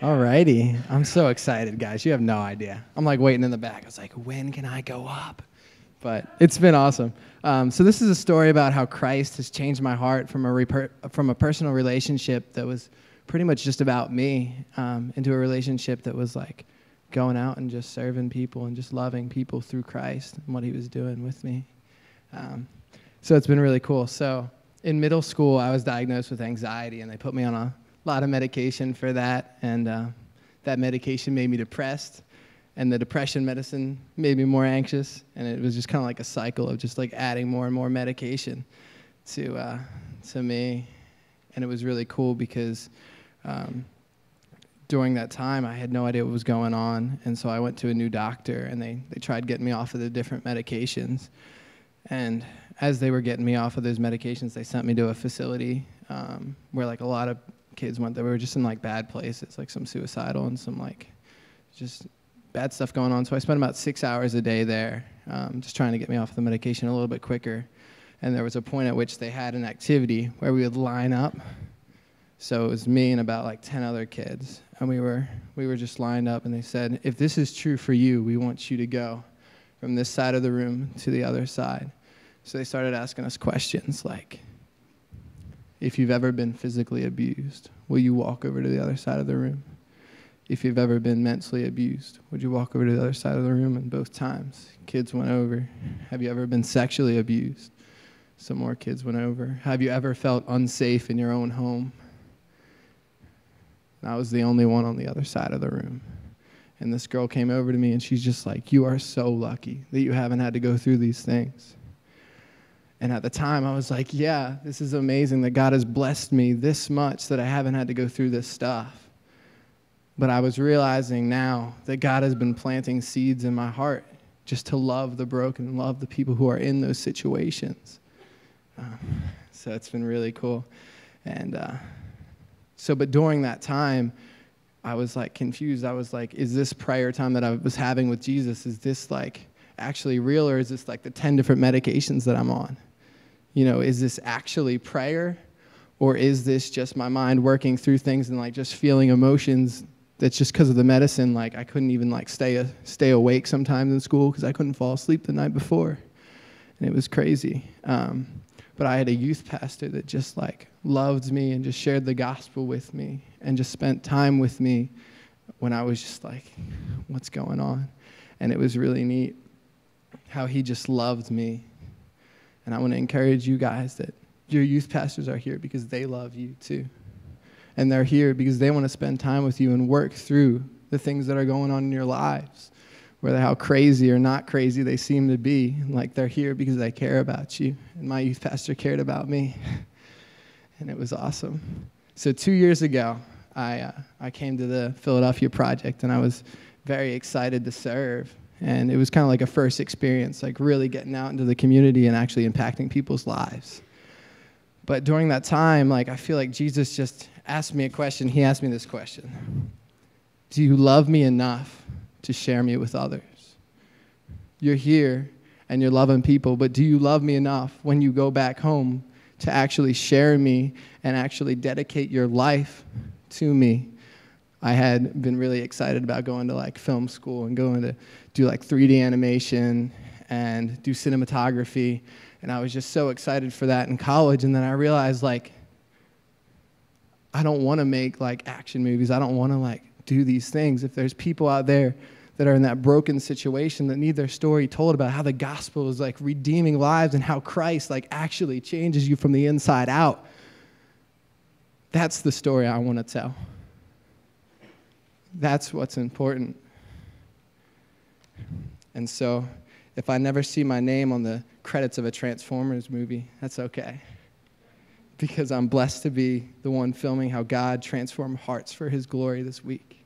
Alrighty. I'm so excited, guys. You have no idea. I'm like waiting in the back. I was like, when can I go up? But it's been awesome. So this is a story about how Christ has changed my heart from a personal relationship that was pretty much just about me into a relationship that was like going out and just serving people and just loving people through Christ and what he was doing with me. So it's been really cool. So in middle school, I was diagnosed with anxiety, and they put me on a lot of medication for that, and that medication made me depressed, and the depression medicine made me more anxious, and it was just kind of like a cycle of just like adding more and more medication to me, and it was really cool because during that time I had no idea what was going on, and so I went to a new doctor, and they tried getting me off of the different medications, and as they were getting me off of those medications, they sent me to a facility where like a lot of kids went that were just in like bad places, like some suicidal and some like just bad stuff going on. So I spent about 6 hours a day there just trying to get me off the medication a little bit quicker. And there was a point at which they had an activity where we would line up. So it was me and about like 10 other kids. And we were just lined up, and they said, if this is true for you, we want you to go from this side of the room to the other side. So they started asking us questions like, if you've ever been physically abused, will you walk over to the other side of the room? If you've ever been mentally abused, would you walk over to the other side of the room? And both times, kids went over. Have you ever been sexually abused? Some more kids went over. Have you ever felt unsafe in your own home? And I was the only one on the other side of the room. And this girl came over to me, and she's just like, you are so lucky that you haven't had to go through these things. And at the time, I was like, yeah, this is amazing that God has blessed me this much that I haven't had to go through this stuff. But I was realizing now that God has been planting seeds in my heart just to love the broken and love the people who are in those situations. So it's been really cool. And but during that time, I was like confused. I was like, is this prayer time that I was having with Jesus, is this like actually real, or is this like the 10 different medications that I'm on? You know, is this actually prayer, or is this just my mind working through things and like just feeling emotions that's just because of the medicine? Like I couldn't even like stay awake sometimes in school because I couldn't fall asleep the night before, and it was crazy. But I had a youth pastor that just like loved me and just shared the gospel with me and just spent time with me when I was just like, what's going on? And it was really neat how he just loved me. And I want to encourage you guys that your youth pastors are here because they love you too. And they're here because they want to spend time with you and work through the things that are going on in your lives, whether how crazy or not crazy they seem to be. Like they're here because they care about you. And my youth pastor cared about me. And it was awesome. So 2 years ago, I came to the Philadelphia Project, and I was very excited to serve. And it was kind of like a first experience, like really getting out into the community and actually impacting people's lives. But during that time, like I feel like Jesus just asked me a question. He asked me this question: do you love me enough to share me with others? You're here and you're loving people, but do you love me enough when you go back home to actually share me and actually dedicate your life to me? I had been really excited about going to like film school and going to do like 3D animation and do cinematography. And I was just so excited for that in college. And then I realized like, I don't want to make like action movies. I don't want to like do these things. If there's people out there that are in that broken situation that need their story told about how the gospel is like redeeming lives and how Christ like actually changes you from the inside out, that's the story I want to tell. That's what's important. And so if I never see my name on the credits of a Transformers movie, that's okay. Because I'm blessed to be the one filming how God transformed hearts for his glory this week.